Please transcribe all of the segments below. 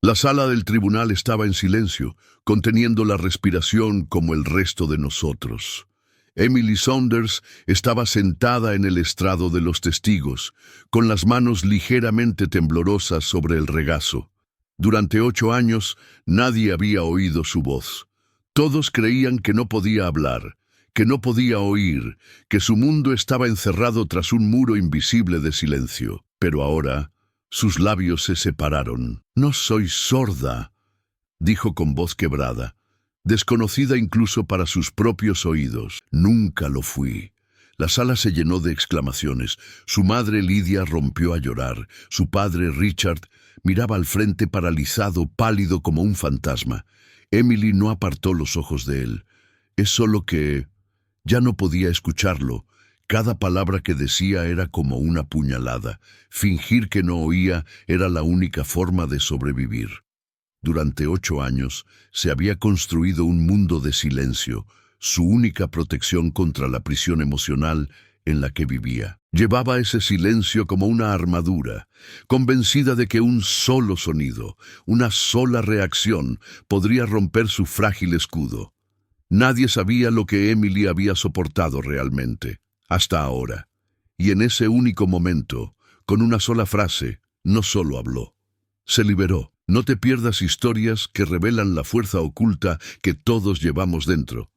La sala del tribunal estaba en silencio, conteniendo la respiración como el resto de nosotros. Emily Saunders estaba sentada en el estrado de los testigos, con las manos ligeramente temblorosas sobre el regazo. Durante 8 años nadie había oído su voz. Todos creían que no podía hablar, que no podía oír, que su mundo estaba encerrado tras un muro invisible de silencio. Pero ahora sus labios se separaron. «No soy sorda», dijo con voz quebrada, desconocida incluso para sus propios oídos. «Nunca lo fui». La sala se llenó de exclamaciones. Su madre Lydia rompió a llorar. Su padre Richard miraba al frente paralizado, pálido como un fantasma. Emily no apartó los ojos de él. Es solo que ya no podía escucharlo. Cada palabra que decía era como una puñalada. Fingir que no oía era la única forma de sobrevivir. Durante 8 años se había construido un mundo de silencio, su única protección contra la prisión emocional en la que vivía. Llevaba ese silencio como una armadura, convencida de que un solo sonido, una sola reacción, podría romper su frágil escudo. Nadie sabía lo que Emily había soportado realmente, hasta ahora. Y en ese único momento, con una sola frase, no solo habló, se liberó. No te pierdas historias que revelan la fuerza oculta que todos llevamos dentro.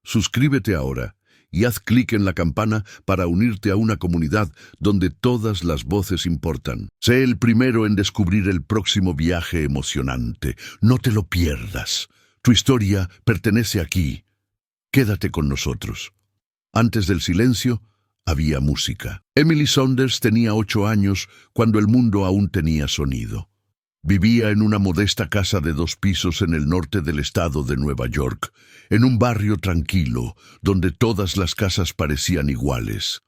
Suscríbete ahora y haz clic en la campana para unirte a una comunidad donde todas las voces importan. Sé el primero en descubrir el próximo viaje emocionante. No te lo pierdas. Tu historia pertenece aquí. Quédate con nosotros. Antes del silencio, había música. Emily Saunders tenía 8 años cuando el mundo aún tenía sonido. Vivía en una modesta casa de 2 pisos en el norte del estado de Nueva York, en un barrio tranquilo, donde todas las casas parecían iguales.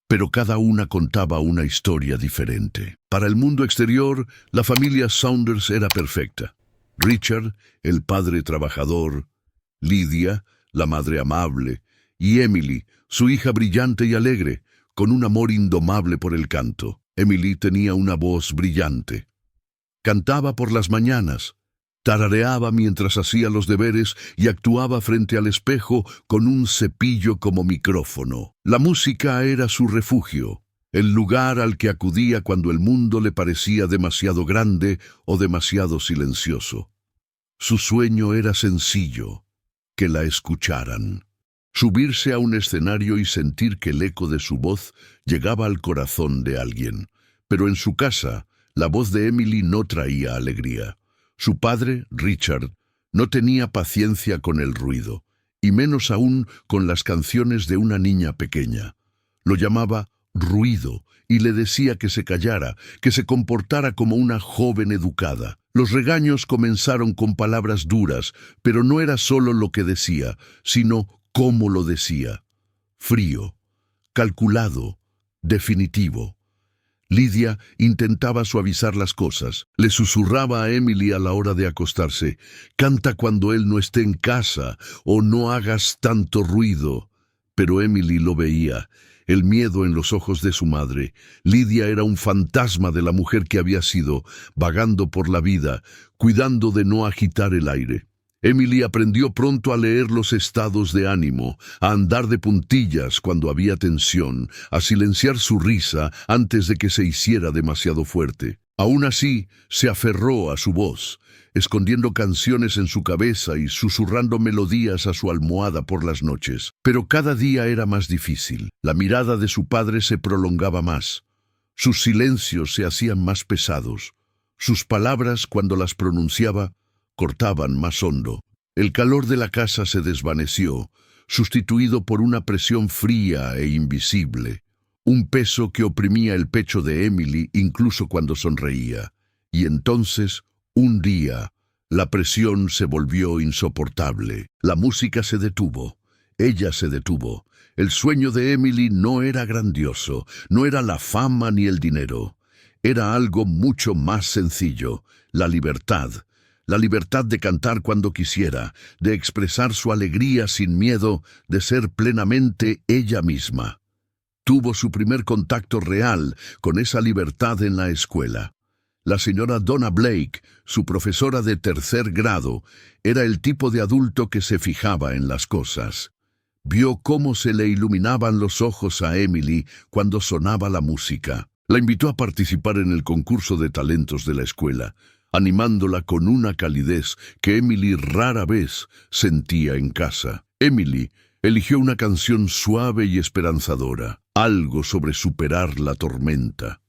Pero cada una contaba una historia diferente. Para el mundo exterior, la familia Saunders era perfecta. Richard, el padre trabajador, Lydia, la madre amable, y Emily, su hija brillante y alegre, con un amor indomable por el canto. Emily tenía una voz brillante. Cantaba por las mañanas, tarareaba mientras hacía los deberes y actuaba frente al espejo con un cepillo como micrófono. La música era su refugio, el lugar al que acudía cuando el mundo le parecía demasiado grande o demasiado silencioso. Su sueño era sencillo, que la escucharan. Subirse a un escenario y sentir que el eco de su voz llegaba al corazón de alguien. Pero en su casa, la voz de Emily no traía alegría. Su padre, Richard, no tenía paciencia con el ruido, y menos aún con las canciones de una niña pequeña. Lo llamaba ruido y le decía que se callara, que se comportara como una joven educada. Los regaños comenzaron con palabras duras, pero no era solo lo que decía, sino cómo lo decía. Frío, calculado, definitivo. Lydia intentaba suavizar las cosas. Le susurraba a Emily a la hora de acostarse: «Canta cuando él no esté en casa» o «No hagas tanto ruido». Pero Emily lo veía, el miedo en los ojos de su madre. Lydia era un fantasma de la mujer que había sido, vagando por la vida, cuidando de no agitar el aire. Emily aprendió pronto a leer los estados de ánimo, a andar de puntillas cuando había tensión, a silenciar su risa antes de que se hiciera demasiado fuerte. Aún así, se aferró a su voz, escondiendo canciones en su cabeza y susurrando melodías a su almohada por las noches. Pero cada día era más difícil. La mirada de su padre se prolongaba más. Sus silencios se hacían más pesados. Sus palabras, cuando las pronunciaba, cortaban más hondo. El calor de la casa se desvaneció, sustituido por una presión fría e invisible, un peso que oprimía el pecho de Emily incluso cuando sonreía. Y entonces, un día, la presión se volvió insoportable. La música se detuvo. Ella se detuvo. El sueño de Emily no era grandioso, no era la fama ni el dinero. Era algo mucho más sencillo: la libertad. La libertad de cantar cuando quisiera, de expresar su alegría sin miedo, de ser plenamente ella misma. Tuvo su primer contacto real con esa libertad en la escuela. La señora Donna Blake, su profesora de tercer grado, era el tipo de adulto que se fijaba en las cosas. Vio cómo se le iluminaban los ojos a Emily cuando sonaba la música. La invitó a participar en el concurso de talentos de la escuela, animándola con una calidez que Emily rara vez sentía en casa. Emily eligió una canción suave y esperanzadora, algo sobre superar la tormenta.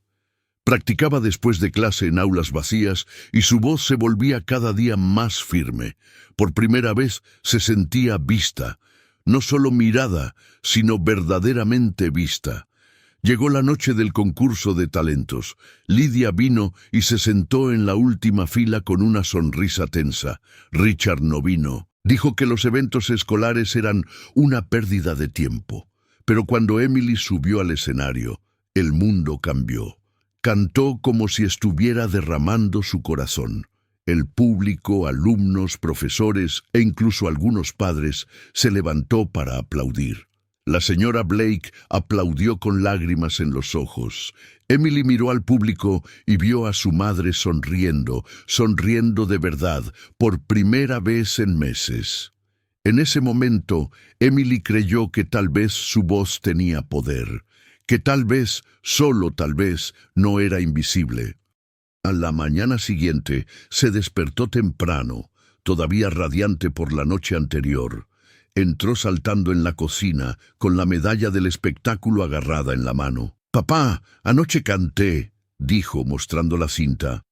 Practicaba después de clase en aulas vacías y su voz se volvía cada día más firme. Por primera vez se sentía vista, no solo mirada, sino verdaderamente vista. Llegó la noche del concurso de talentos. Lydia vino y se sentó en la última fila con una sonrisa tensa. Richard no vino. Dijo que los eventos escolares eran una pérdida de tiempo. Pero cuando Emily subió al escenario, el mundo cambió. Cantó como si estuviera derramando su corazón. El público, alumnos, profesores e incluso algunos padres se levantó para aplaudir. La señora Blake aplaudió con lágrimas en los ojos. Emily miró al público y vio a su madre sonriendo de verdad, por primera vez en meses. En ese momento, Emily creyó que tal vez su voz tenía poder, que tal vez, solo tal vez, no era invisible. A la mañana siguiente se despertó temprano, todavía radiante por la noche anterior. Entró saltando en la cocina, con la medalla del espectáculo agarrada en la mano. «Papá, anoche canté», dijo mostrando la cinta.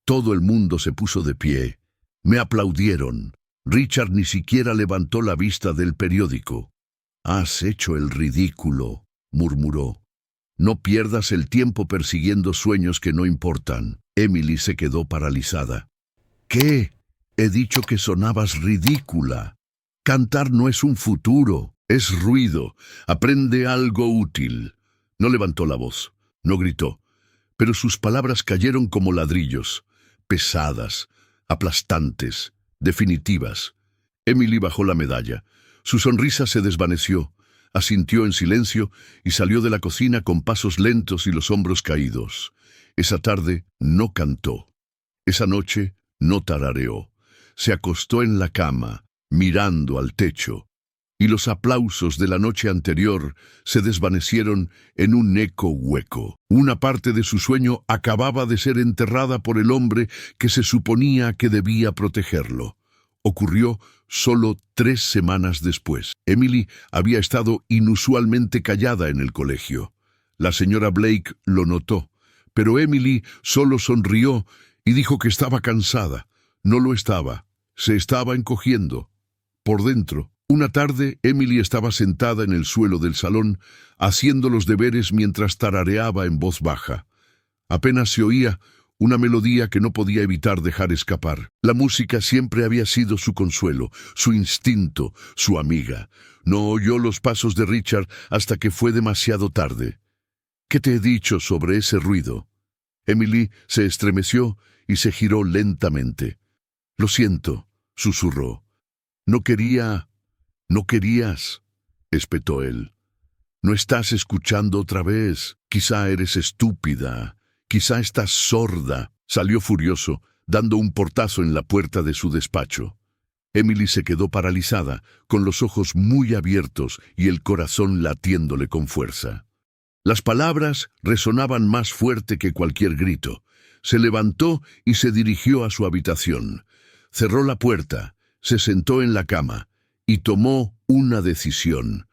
Todo el mundo se puso de pie. Me aplaudieron. Richard ni siquiera levantó la vista del periódico. «Has hecho el ridículo», murmuró. «No pierdas el tiempo persiguiendo sueños que no importan». Emily se quedó paralizada. «¿Qué? He dicho que sonabas ridícula. Cantar no es un futuro, es ruido. Aprende algo útil». No levantó la voz, no gritó, pero sus palabras cayeron como ladrillos, pesadas, aplastantes, definitivas. Emily bajó la medalla. Su sonrisa se desvaneció, asintió en silencio y salió de la cocina con pasos lentos y los hombros caídos. Esa tarde no cantó. Esa noche no tarareó. Se acostó en la cama, mirando al techo, y los aplausos de la noche anterior se desvanecieron en un eco hueco. Una parte de su sueño acababa de ser enterrada por el hombre que se suponía que debía protegerlo. Ocurrió solo 3 semanas después. Emily había estado inusualmente callada en el colegio. La señora Blake lo notó, pero Emily solo sonrió y dijo que estaba cansada. No lo estaba. Se estaba encogiendo. Por dentro. Una tarde, Emily estaba sentada en el suelo del salón, haciendo los deberes mientras tarareaba en voz baja. Apenas se oía una melodía que no podía evitar dejar escapar. La música siempre había sido su consuelo, su instinto, su amiga. No oyó los pasos de Richard hasta que fue demasiado tarde. «¿Qué te he dicho sobre ese ruido?» Emily se estremeció y se giró lentamente. «Lo siento», susurró. «No querías», espetó él. «No estás escuchando otra vez. Quizá eres estúpida. Quizá estás sorda». Salió furioso, dando un portazo en la puerta de su despacho. Emily se quedó paralizada, con los ojos muy abiertos y el corazón latiéndole con fuerza. Las palabras resonaban más fuerte que cualquier grito. Se levantó y se dirigió a su habitación. Cerró la puerta, se sentó en la cama y tomó una decisión.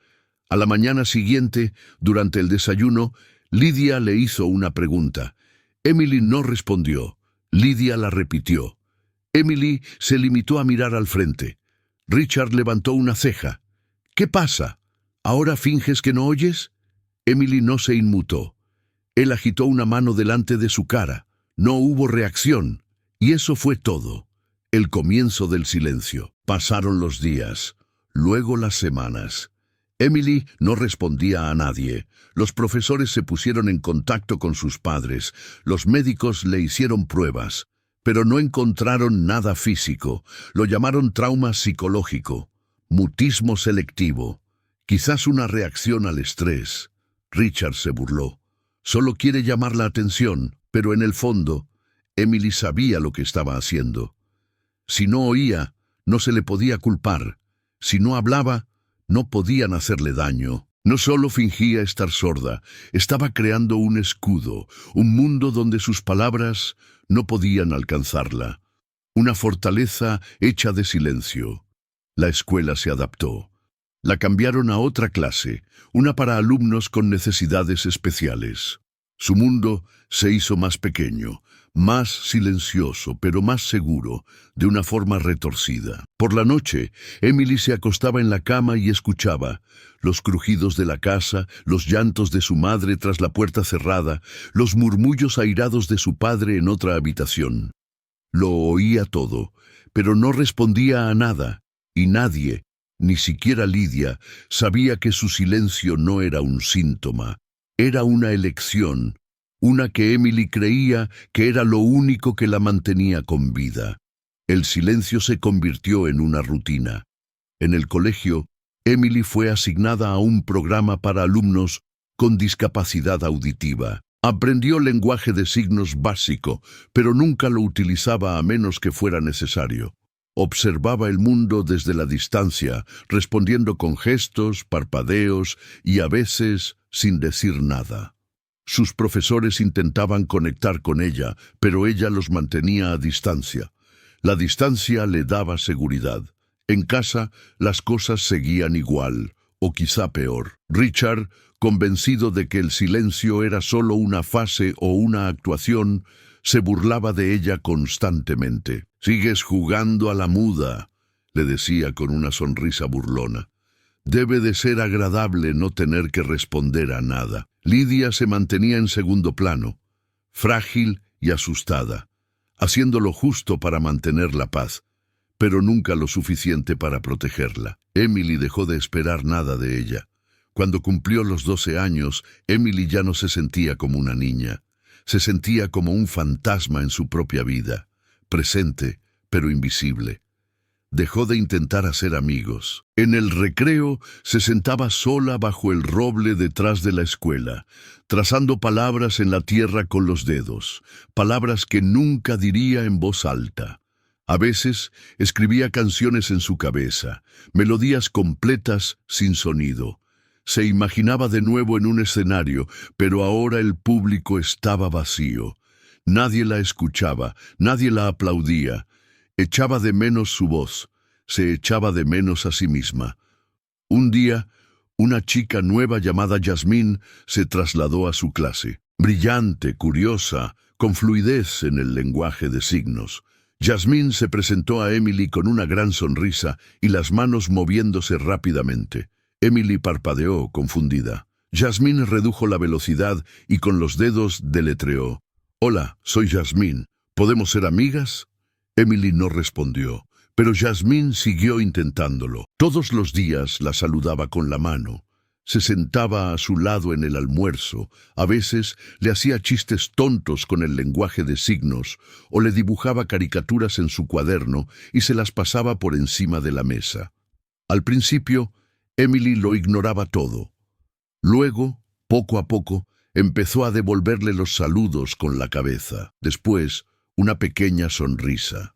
A la mañana siguiente, durante el desayuno, Lydia le hizo una pregunta. Emily no respondió. Lydia la repitió. Emily se limitó a mirar al frente. Richard levantó una ceja. «¿Qué pasa? ¿Ahora finges que no oyes?» Emily no se inmutó. Él agitó una mano delante de su cara. No hubo reacción. Y eso fue todo. El comienzo del silencio. Pasaron los días. Luego las semanas. Emily no respondía a nadie. Los profesores se pusieron en contacto con sus padres. Los médicos le hicieron pruebas, pero no encontraron nada físico. Lo llamaron trauma psicológico, mutismo selectivo, quizás una reacción al estrés. Richard se burló. Solo quiere llamar la atención, pero en el fondo, Emily sabía lo que estaba haciendo. Si no oía, no se le podía culpar. Si no hablaba, no podían hacerle daño. No solo fingía estar sorda, estaba creando un escudo, un mundo donde sus palabras no podían alcanzarla. Una fortaleza hecha de silencio. La escuela se adaptó. La cambiaron a otra clase, una para alumnos con necesidades especiales. Su mundo se hizo más pequeño, más silencioso, pero más seguro, de una forma retorcida. Por la noche, Emily se acostaba en la cama y escuchaba los crujidos de la casa, los llantos de su madre tras la puerta cerrada, los murmullos airados de su padre en otra habitación. Lo oía todo, pero no respondía a nada, y nadie, ni siquiera Lidia, sabía que su silencio no era un síntoma, era una elección, una que Emily creía que era lo único que la mantenía con vida. El silencio se convirtió en una rutina. En el colegio, Emily fue asignada a un programa para alumnos con discapacidad auditiva. Aprendió lenguaje de signos básico, pero nunca lo utilizaba a menos que fuera necesario. Observaba el mundo desde la distancia, respondiendo con gestos, parpadeos y a veces sin decir nada. Sus profesores intentaban conectar con ella, pero ella los mantenía a distancia. La distancia le daba seguridad. En casa, las cosas seguían igual, o quizá peor. Richard, convencido de que el silencio era solo una fase o una actuación, se burlaba de ella constantemente. «Sigues jugando a la muda», le decía con una sonrisa burlona. «Debe de ser agradable no tener que responder a nada». Lidia se mantenía en segundo plano, frágil y asustada, haciendo lo justo para mantener la paz, pero nunca lo suficiente para protegerla. Emily dejó de esperar nada de ella. Cuando cumplió los 12 años, Emily ya no se sentía como una niña. Se sentía como un fantasma en su propia vida, presente, pero invisible. Dejó de intentar hacer amigos. En el recreo se sentaba sola bajo el roble detrás de la escuela, trazando palabras en la tierra con los dedos, palabras que nunca diría en voz alta. A veces escribía canciones en su cabeza, melodías completas sin sonido. Se imaginaba de nuevo en un escenario, pero ahora el público estaba vacío. Nadie la escuchaba, nadie la aplaudía. Echaba de menos su voz, se echaba de menos a sí misma. Un día, una chica nueva llamada Jasmine se trasladó a su clase. Brillante, curiosa, con fluidez en el lenguaje de signos. Jasmine se presentó a Emily con una gran sonrisa y las manos moviéndose rápidamente. Emily parpadeó, confundida. Jasmine redujo la velocidad y con los dedos deletreó. «Hola, soy Jasmine. ¿Podemos ser amigas?» Emily no respondió, pero Jasmine siguió intentándolo. Todos los días la saludaba con la mano. Se sentaba a su lado en el almuerzo. A veces le hacía chistes tontos con el lenguaje de signos o le dibujaba caricaturas en su cuaderno y se las pasaba por encima de la mesa. Al principio, Emily lo ignoraba todo. Luego, poco a poco, empezó a devolverle los saludos con la cabeza. Después, una pequeña sonrisa.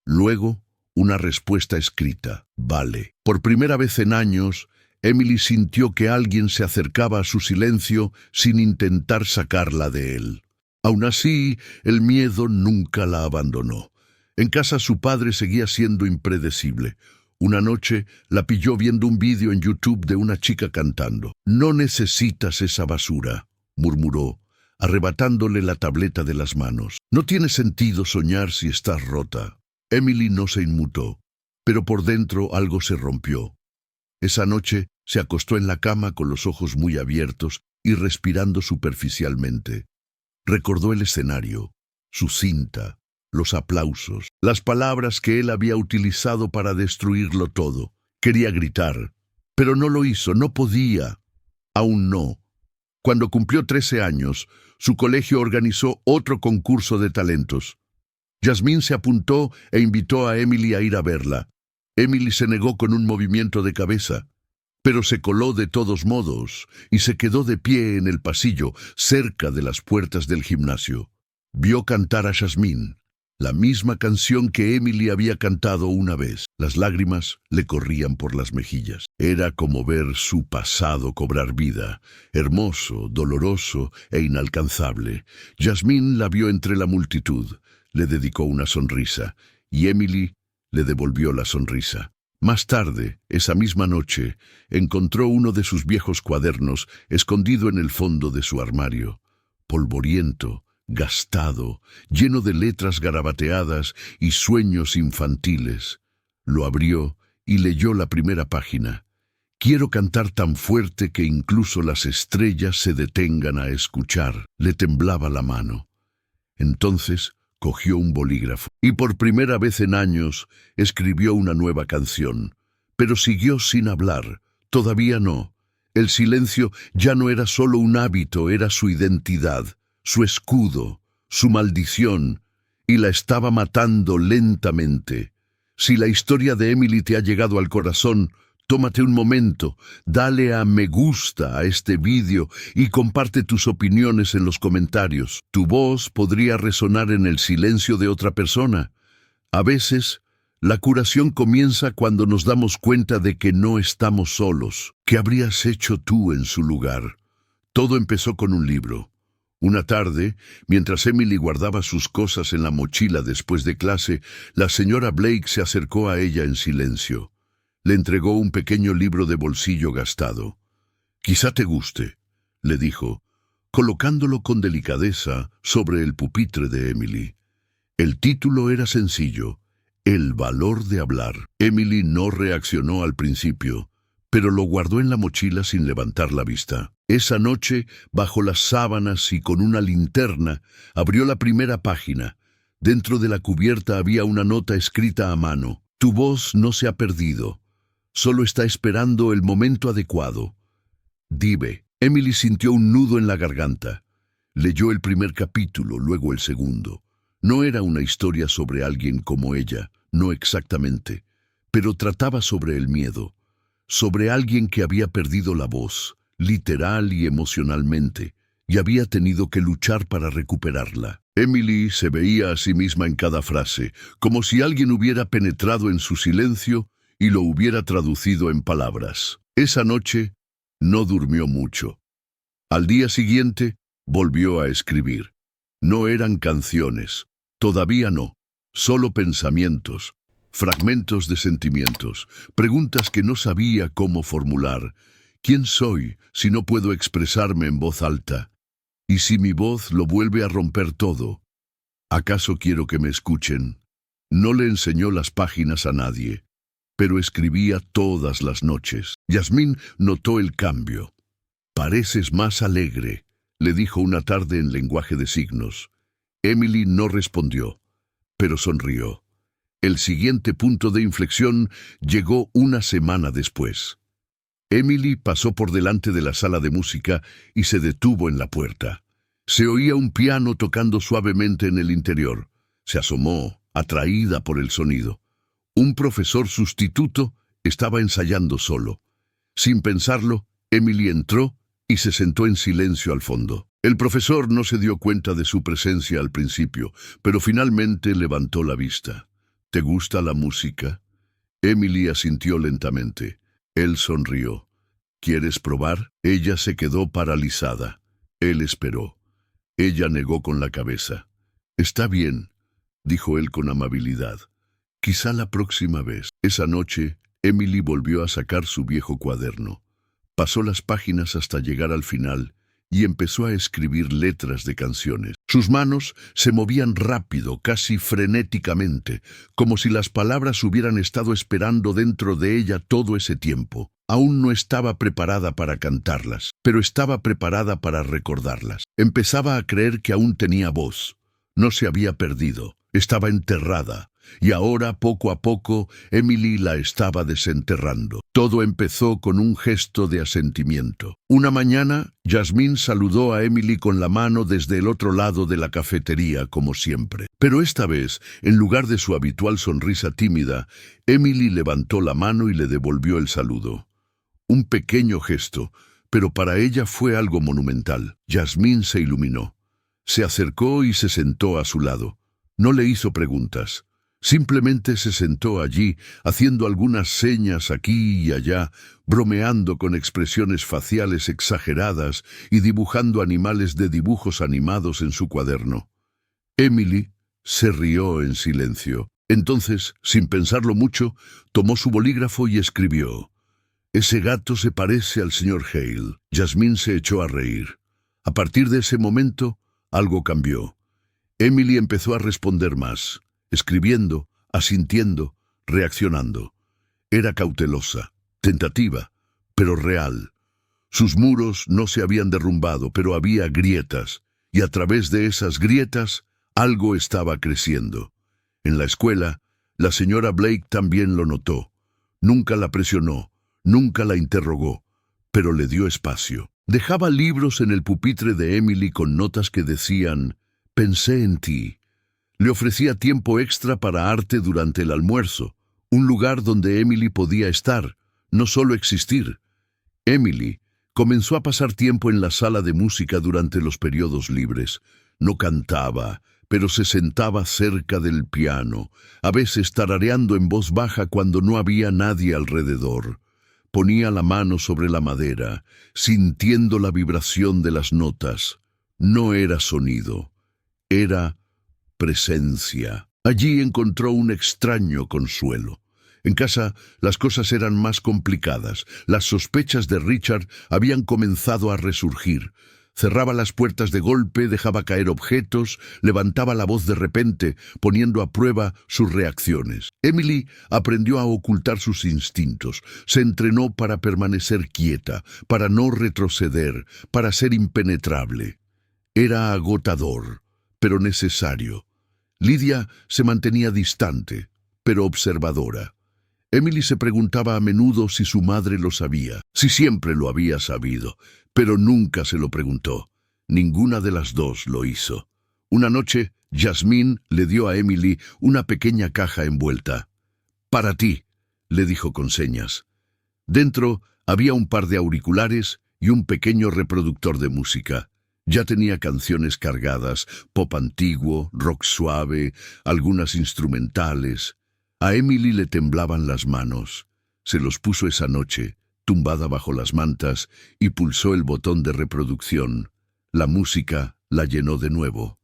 Luego, una respuesta escrita. «Vale». Por primera vez en años, Emily sintió que alguien se acercaba a su silencio sin intentar sacarla de él. Aún así, el miedo nunca la abandonó. En casa su padre seguía siendo impredecible. Una noche la pilló viendo un vídeo en YouTube de una chica cantando. «No necesitas esa basura», murmuró, arrebatándole la tableta de las manos. «No tiene sentido soñar si estás rota». Emily no se inmutó, pero por dentro algo se rompió. Esa noche se acostó en la cama con los ojos muy abiertos y respirando superficialmente. Recordó el escenario, su cinta, los aplausos, las palabras que él había utilizado para destruirlo todo. Quería gritar, pero no lo hizo, no podía. Aún no. Cuando cumplió 13 años, su colegio organizó otro concurso de talentos. Jasmine se apuntó e invitó a Emily a ir a verla. Emily se negó con un movimiento de cabeza, pero se coló de todos modos y se quedó de pie en el pasillo, cerca de las puertas del gimnasio. Vio cantar a Jasmine, la misma canción que Emily había cantado una vez. Las lágrimas le corrían por las mejillas. Era como ver su pasado cobrar vida, hermoso, doloroso e inalcanzable. Jasmine la vio entre la multitud, le dedicó una sonrisa, y Emily le devolvió la sonrisa. Más tarde, esa misma noche, encontró uno de sus viejos cuadernos escondido en el fondo de su armario, polvoriento, gastado, lleno de letras garabateadas y sueños infantiles. Lo abrió y leyó la primera página. Quiero cantar tan fuerte que incluso las estrellas se detengan a escuchar. Le temblaba la mano. Entonces cogió un bolígrafo y por primera vez en años escribió una nueva canción. Pero siguió sin hablar. Todavía no. El silencio ya no era solo un hábito, era su identidad, su escudo, su maldición, y la estaba matando lentamente. Si la historia de Emily te ha llegado al corazón, tómate un momento, dale a me gusta a este vídeo y comparte tus opiniones en los comentarios. Tu voz podría resonar en el silencio de otra persona. A veces, la curación comienza cuando nos damos cuenta de que no estamos solos. ¿Qué habrías hecho tú en su lugar? Todo empezó con un libro. Una tarde, mientras Emily guardaba sus cosas en la mochila después de clase, la señora Blake se acercó a ella en silencio. Le entregó un pequeño libro de bolsillo gastado. «Quizá te guste», le dijo, colocándolo con delicadeza sobre el pupitre de Emily. El título era sencillo: El valor de hablar. Emily no reaccionó al principio, pero lo guardó en la mochila sin levantar la vista. Esa noche, bajo las sábanas y con una linterna, abrió la primera página. Dentro de la cubierta había una nota escrita a mano. Tu voz no se ha perdido. Solo está esperando el momento adecuado. Dime. Emily sintió un nudo en la garganta. Leyó el primer capítulo, luego el segundo. No era una historia sobre alguien como ella, no exactamente, pero trataba sobre el miedo, sobre alguien que había perdido la voz, literal y emocionalmente, y había tenido que luchar para recuperarla. Emily se veía a sí misma en cada frase, como si alguien hubiera penetrado en su silencio y lo hubiera traducido en palabras. Esa noche no durmió mucho. Al día siguiente volvió a escribir. No eran canciones, todavía no, solo pensamientos, fragmentos de sentimientos, preguntas que no sabía cómo formular. ¿Quién soy si no puedo expresarme en voz alta? ¿Y si mi voz lo vuelve a romper todo? ¿Acaso quiero que me escuchen? No le enseñó las páginas a nadie, pero escribía todas las noches. Jasmine notó el cambio. «Pareces más alegre», le dijo una tarde en lenguaje de signos. Emily no respondió, pero sonrió. El siguiente punto de inflexión llegó una semana después. Emily pasó por delante de la sala de música y se detuvo en la puerta. Se oía un piano tocando suavemente en el interior. Se asomó, atraída por el sonido. Un profesor sustituto estaba ensayando solo. Sin pensarlo, Emily entró y se sentó en silencio al fondo. El profesor no se dio cuenta de su presencia al principio, pero finalmente levantó la vista. «¿Te gusta la música?» Emily asintió lentamente. Él sonrió. «¿Quieres probar?» Ella se quedó paralizada. Él esperó. Ella negó con la cabeza. «Está bien», dijo él con amabilidad. «Quizá la próxima vez». Esa noche, Emily volvió a sacar su viejo cuaderno. Pasó las páginas hasta llegar al final y empezó a escribir letras de canciones. Sus manos se movían rápido, casi frenéticamente, como si las palabras hubieran estado esperando dentro de ella todo ese tiempo. Aún no estaba preparada para cantarlas, pero estaba preparada para recordarlas. Empezaba a creer que aún tenía voz. No se había perdido, estaba enterrada. Y ahora, poco a poco, Emily la estaba desenterrando. Todo empezó con un gesto de asentimiento. Una mañana, Jasmine saludó a Emily con la mano desde el otro lado de la cafetería, como siempre. Pero esta vez, en lugar de su habitual sonrisa tímida, Emily levantó la mano y le devolvió el saludo. Un pequeño gesto, pero para ella fue algo monumental. Jasmine se iluminó. Se acercó y se sentó a su lado. No le hizo preguntas. Simplemente se sentó allí, haciendo algunas señas aquí y allá, bromeando con expresiones faciales exageradas y dibujando animales de dibujos animados en su cuaderno. Emily se rió en silencio. Entonces, sin pensarlo mucho, tomó su bolígrafo y escribió: «Ese gato se parece al señor Hale». Jasmine se echó a reír. A partir de ese momento, algo cambió. Emily empezó a responder más, escribiendo, asintiendo, reaccionando. Era cautelosa, tentativa, pero real. Sus muros no se habían derrumbado, pero había grietas, y a través de esas grietas algo estaba creciendo. En la escuela, la señora Blake también lo notó. Nunca la presionó, nunca la interrogó, pero le dio espacio. Dejaba libros en el pupitre de Emily con notas que decían: «Pensé en ti». Le ofrecía tiempo extra para arte durante el almuerzo, un lugar donde Emily podía estar, no solo existir. Emily comenzó a pasar tiempo en la sala de música durante los periodos libres. No cantaba, pero se sentaba cerca del piano, a veces tarareando en voz baja cuando no había nadie alrededor. Ponía la mano sobre la madera, sintiendo la vibración de las notas. No era sonido, era presencia. Allí encontró un extraño consuelo. En casa las cosas eran más complicadas. Las sospechas de Richard habían comenzado a resurgir. Cerraba las puertas de golpe, dejaba caer objetos, levantaba la voz de repente, poniendo a prueba sus reacciones. Emily aprendió a ocultar sus instintos, se entrenó para permanecer quieta, para no retroceder, para ser impenetrable. Era agotador, pero necesario. Lidia se mantenía distante, pero observadora. Emily se preguntaba a menudo si su madre lo sabía, si siempre lo había sabido, pero nunca se lo preguntó. Ninguna de las dos lo hizo. Una noche, Jasmine le dio a Emily una pequeña caja envuelta. «Para ti», le dijo con señas. Dentro había un par de auriculares y un pequeño reproductor de música. Ya tenía canciones cargadas, pop antiguo, rock suave, algunas instrumentales. A Emily le temblaban las manos. Se los puso esa noche, tumbada bajo las mantas, y pulsó el botón de reproducción. La música la llenó de nuevo.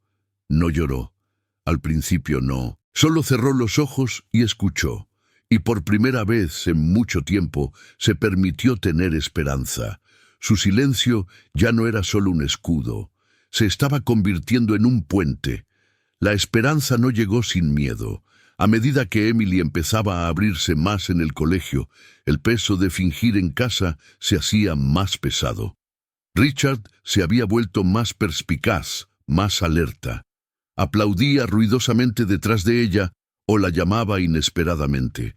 No lloró. Al principio no. Solo cerró los ojos y escuchó. Y por primera vez en mucho tiempo se permitió tener esperanza. Su silencio ya no era solo un escudo. Se estaba convirtiendo en un puente. La esperanza no llegó sin miedo. A medida que Emily empezaba a abrirse más en el colegio, el peso de fingir en casa se hacía más pesado. Richard se había vuelto más perspicaz, más alerta. Aplaudía ruidosamente detrás de ella o la llamaba inesperadamente.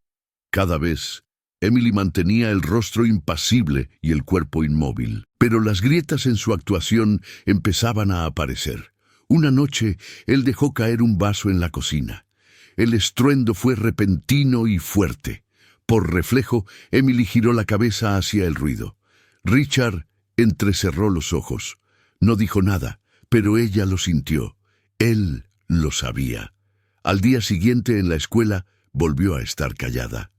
Cada vez, Emily mantenía el rostro impasible y el cuerpo inmóvil, pero las grietas en su actuación empezaban a aparecer. Una noche, él dejó caer un vaso en la cocina. El estruendo fue repentino y fuerte. Por reflejo, Emily giró la cabeza hacia el ruido. Richard entrecerró los ojos. No dijo nada, pero ella lo sintió. Él lo sabía. Al día siguiente en la escuela volvió a estar callada.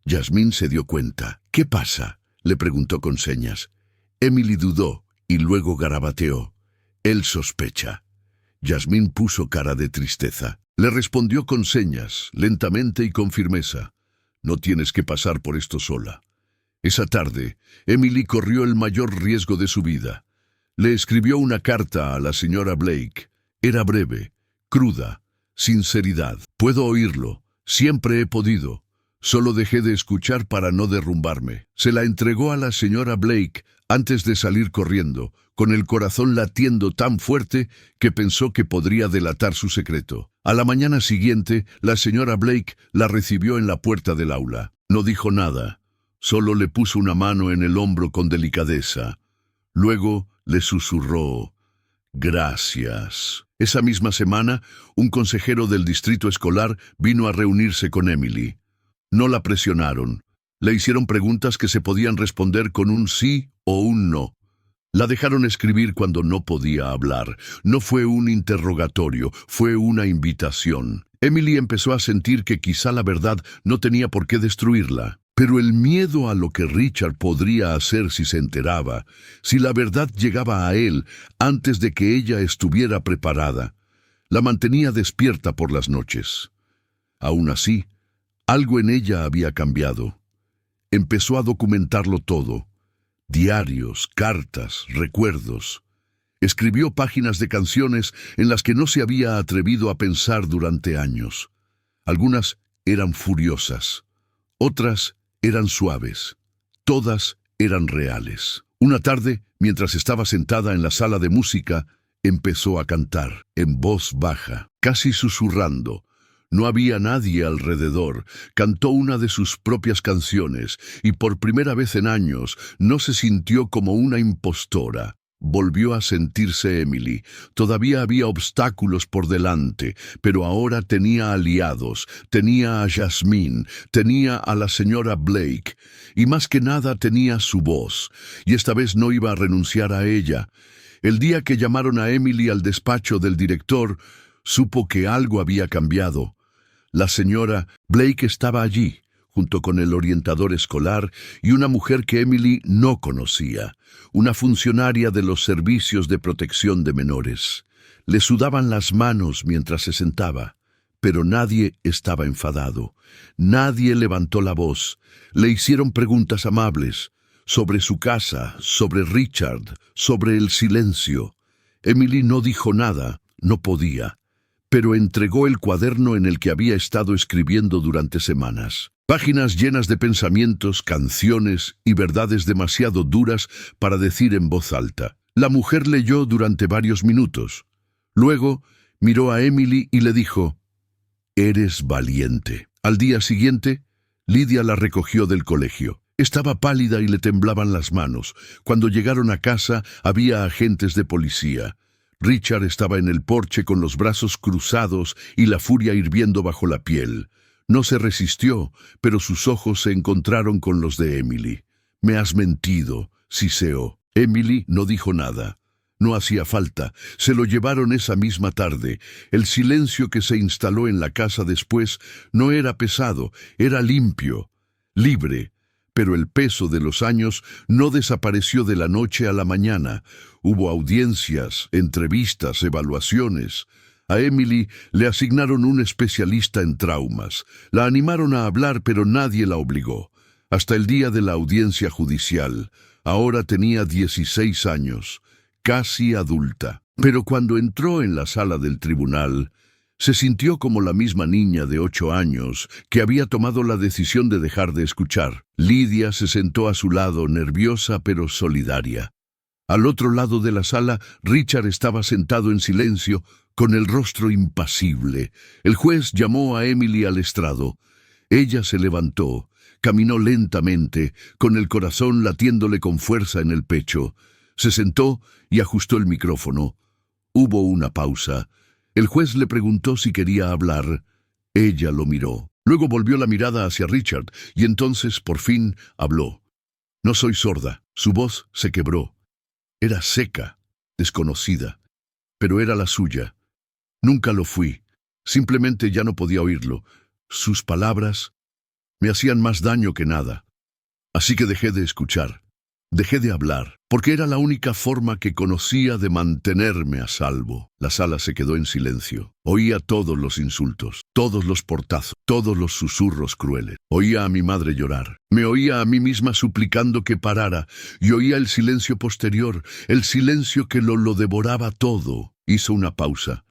Jasmine se dio cuenta. «¿Qué pasa?», le preguntó con señas. Emily dudó y luego garabateó. «Él sospecha». Jasmine puso cara de tristeza. Le respondió con señas, lentamente y con firmeza. «No tienes que pasar por esto sola». Esa tarde, Emily corrió el mayor riesgo de su vida. Le escribió una carta a la señora Blake. Era breve, cruda, sinceridad. «Puedo oírlo. Siempre he podido. Solo dejé de escuchar para no derrumbarme». Se la entregó a la señora Blake antes de salir corriendo, con el corazón latiendo tan fuerte que pensó que podría delatar su secreto. A la mañana siguiente, la señora Blake la recibió en la puerta del aula. No dijo nada, solo le puso una mano en el hombro con delicadeza. Luego le susurró: «Gracias». Esa misma semana, un consejero del distrito escolar vino a reunirse con Emily. No la presionaron. Le hicieron preguntas que se podían responder con un sí o un no. La dejaron escribir cuando no podía hablar. No fue un interrogatorio, fue una invitación. Emily empezó a sentir que quizá la verdad no tenía por qué destruirla. Pero el miedo a lo que Richard podría hacer si se enteraba, si la verdad llegaba a él antes de que ella estuviera preparada, la mantenía despierta por las noches. Aún así, algo en ella había cambiado. Empezó a documentarlo todo. Diarios, cartas, recuerdos. Escribió páginas de canciones en las que no se había atrevido a pensar durante años. Algunas eran furiosas, otras eran suaves, todas eran reales. Una tarde, mientras estaba sentada en la sala de música, empezó a cantar, en voz baja, casi susurrando. No había nadie alrededor. Cantó una de sus propias canciones y por primera vez en años no se sintió como una impostora. Volvió a sentirse Emily. Todavía había obstáculos por delante, pero ahora tenía aliados. Tenía a Jasmine, tenía a la señora Blake, y más que nada tenía su voz, y esta vez no iba a renunciar a ella. El día que llamaron a Emily al despacho del director, supo que algo había cambiado. La señora Blake estaba allí, junto con el orientador escolar y una mujer que Emily no conocía, una funcionaria de los servicios de protección de menores. Le sudaban las manos mientras se sentaba, pero nadie estaba enfadado. Nadie levantó la voz. Le hicieron preguntas amables sobre su casa, sobre Richard, sobre el silencio. Emily no dijo nada, no podía, pero entregó el cuaderno en el que había estado escribiendo durante semanas. Páginas llenas de pensamientos, canciones y verdades demasiado duras para decir en voz alta. La mujer leyó durante varios minutos. Luego miró a Emily y le dijo: «Eres valiente». Al día siguiente, Lydia la recogió del colegio. Estaba pálida y le temblaban las manos. Cuando llegaron a casa, había agentes de policía. Richard estaba en el porche con los brazos cruzados y la furia hirviendo bajo la piel. No se resistió, pero sus ojos se encontraron con los de Emily. «Me has mentido», siseó. Emily no dijo nada. No hacía falta. Se lo llevaron esa misma tarde. El silencio que se instaló en la casa después no era pesado, era limpio, libre. Pero el peso de los años no desapareció de la noche a la mañana. Hubo audiencias, entrevistas, evaluaciones. A Emily le asignaron un especialista en traumas. La animaron a hablar, pero nadie la obligó. Hasta el día de la audiencia judicial. Ahora tenía 16 años, casi adulta. Pero cuando entró en la sala del tribunal, se sintió como la misma niña de 8 años que había tomado la decisión de dejar de escuchar. Lydia se sentó a su lado, nerviosa pero solidaria. Al otro lado de la sala, Richard estaba sentado en silencio, con el rostro impasible. El juez llamó a Emily al estrado. Ella se levantó, caminó lentamente, con el corazón latiéndole con fuerza en el pecho. Se sentó y ajustó el micrófono. Hubo una pausa. El juez le preguntó si quería hablar. Ella lo miró. Luego volvió la mirada hacia Richard y entonces, por fin, habló. «No soy sorda». Su voz se quebró. Era seca, desconocida, pero era la suya. Nunca lo fui. Simplemente ya no podía oírlo. Sus palabras me hacían más daño que nada. Así que dejé de escuchar. Dejé de hablar, porque era la única forma que conocía de mantenerme a salvo. La sala se quedó en silencio. Oía todos los insultos, todos los portazos, todos los susurros crueles. Oía a mi madre llorar. Me oía a mí misma suplicando que parara, y oía el silencio posterior, el silencio que lo devoraba todo. Hizo una pausa,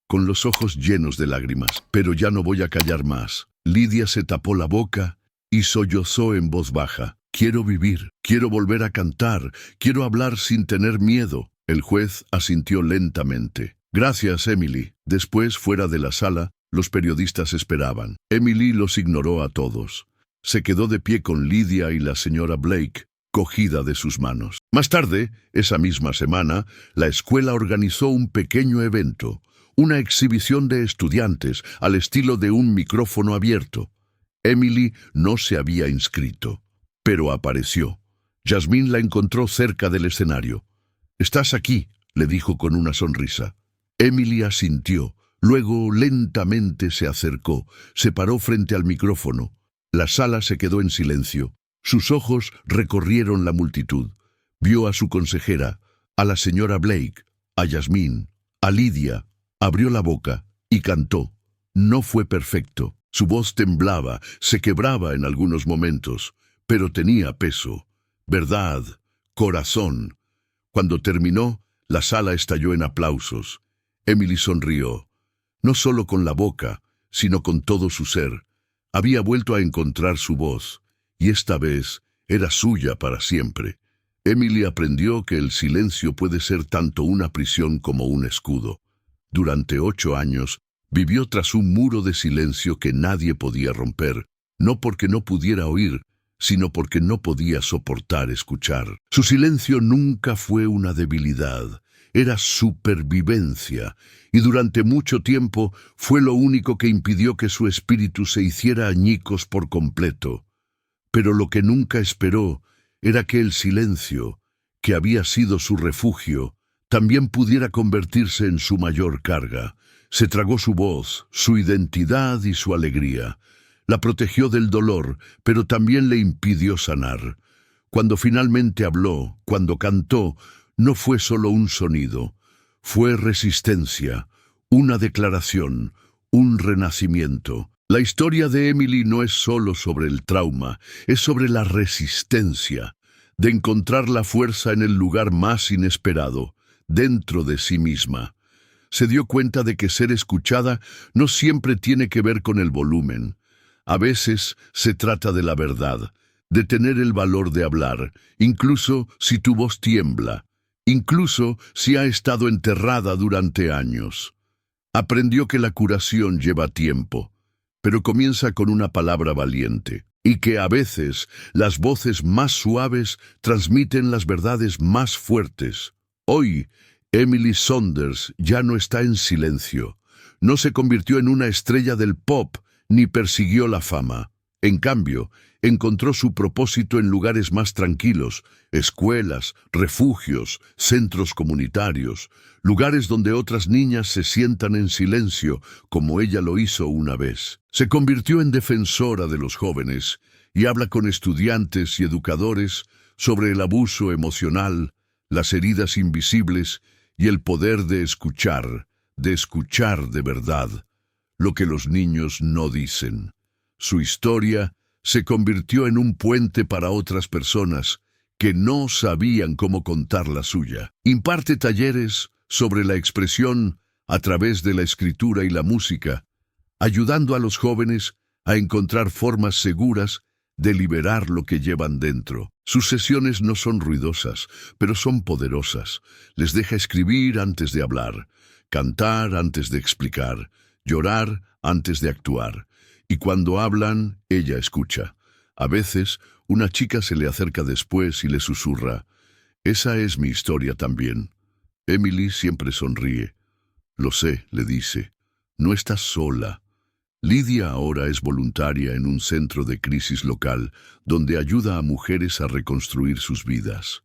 con los ojos llenos de lágrimas. «Pero ya no voy a callar más». Lydia se tapó la boca y sollozó en voz baja. «Quiero vivir, quiero volver a cantar, quiero hablar sin tener miedo». El juez asintió lentamente. «Gracias, Emily». Después, fuera de la sala, los periodistas esperaban. Emily los ignoró a todos. Se quedó de pie con Lydia y la señora Blake, cogida de sus manos. Más tarde, esa misma semana, la escuela organizó un pequeño evento, una exhibición de estudiantes al estilo de un micrófono abierto. Emily no se había inscrito, pero apareció. Jasmine la encontró cerca del escenario. «Estás aquí», le dijo con una sonrisa. Emily asintió, luego lentamente se acercó, se paró frente al micrófono. La sala se quedó en silencio. Sus ojos recorrieron la multitud. Vio a su consejera, a la señora Blake, a Yasmín, a Lidia. Abrió la boca y cantó. No fue perfecto. Su voz temblaba, se quebraba en algunos momentos, pero tenía peso, verdad, corazón. Cuando terminó, la sala estalló en aplausos. Emily sonrió, no solo con la boca, sino con todo su ser. Había vuelto a encontrar su voz, y esta vez era suya para siempre. Emily aprendió que el silencio puede ser tanto una prisión como un escudo. Durante 8 años, vivió tras un muro de silencio que nadie podía romper, no porque no pudiera oír, sino porque no podía soportar escuchar. Su silencio nunca fue una debilidad, era supervivencia, y durante mucho tiempo fue lo único que impidió que su espíritu se hiciera añicos por completo. Pero lo que nunca esperó era que el silencio, que había sido su refugio, también pudiera convertirse en su mayor carga. Se tragó su voz, su identidad y su alegría. La protegió del dolor, pero también le impidió sanar. Cuando finalmente habló, cuando cantó, no fue solo un sonido, fue resistencia, una declaración, un renacimiento. La historia de Emily no es solo sobre el trauma, es sobre la resistencia, de encontrar la fuerza en el lugar más inesperado, dentro de sí misma. Se dio cuenta de que ser escuchada no siempre tiene que ver con el volumen. A veces se trata de la verdad, de tener el valor de hablar, incluso si tu voz tiembla, incluso si ha estado enterrada durante años. Aprendió que la curación lleva tiempo, pero comienza con una palabra valiente, y que a veces las voces más suaves transmiten las verdades más fuertes. Hoy, Emily Saunders ya no está en silencio. No se convirtió en una estrella del pop, ni persiguió la fama. En cambio, encontró su propósito en lugares más tranquilos, escuelas, refugios, centros comunitarios, lugares donde otras niñas se sientan en silencio, como ella lo hizo una vez. Se convirtió en defensora de los jóvenes y habla con estudiantes y educadores sobre el abuso emocional, las heridas invisibles y el poder de escuchar de verdad, lo que los niños no dicen. Su historia se convirtió en un puente para otras personas que no sabían cómo contar la suya. Imparte talleres sobre la expresión a través de la escritura y la música, ayudando a los jóvenes a encontrar formas seguras de liberar lo que llevan dentro. Sus sesiones no son ruidosas, pero son poderosas. Les deja escribir antes de hablar, cantar antes de explicar, llorar antes de actuar. Y cuando hablan, ella escucha. A veces, una chica se le acerca después y le susurra: «Esa es mi historia también». Emily siempre sonríe. «Lo sé», le dice. «No estás sola». Lidia ahora es voluntaria en un centro de crisis local, donde ayuda a mujeres a reconstruir sus vidas.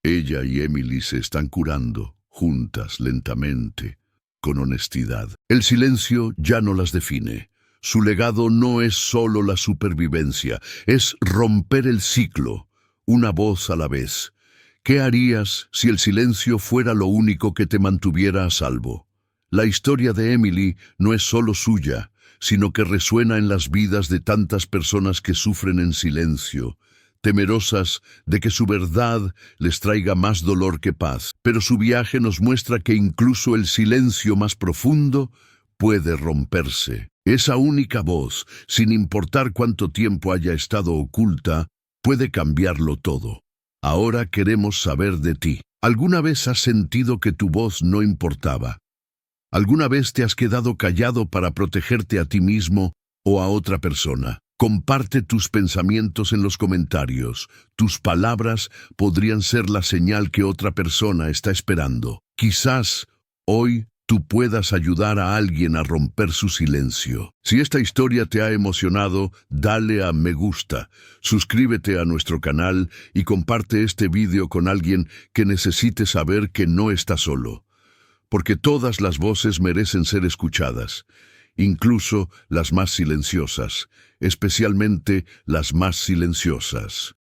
Ella y Emily se están curando, juntas, lentamente, con honestidad. El silencio ya no las define. Su legado no es solo la supervivencia, es romper el ciclo, una voz a la vez. ¿Qué harías si el silencio fuera lo único que te mantuviera a salvo? La historia de Emily no es solo suya, sino que resuena en las vidas de tantas personas que sufren en silencio, temerosas de que su verdad les traiga más dolor que paz. Pero su viaje nos muestra que incluso el silencio más profundo puede romperse. Esa única voz, sin importar cuánto tiempo haya estado oculta, puede cambiarlo todo. Ahora queremos saber de ti. ¿Alguna vez has sentido que tu voz no importaba? ¿Alguna vez te has quedado callado para protegerte a ti mismo o a otra persona? Comparte tus pensamientos en los comentarios. Tus palabras podrían ser la señal que otra persona está esperando. Quizás hoy tú puedas ayudar a alguien a romper su silencio. Si esta historia te ha emocionado, dale a me gusta, suscríbete a nuestro canal y comparte este video con alguien que necesite saber que no está solo. Porque todas las voces merecen ser escuchadas, incluso las más silenciosas, especialmente las más silenciosas.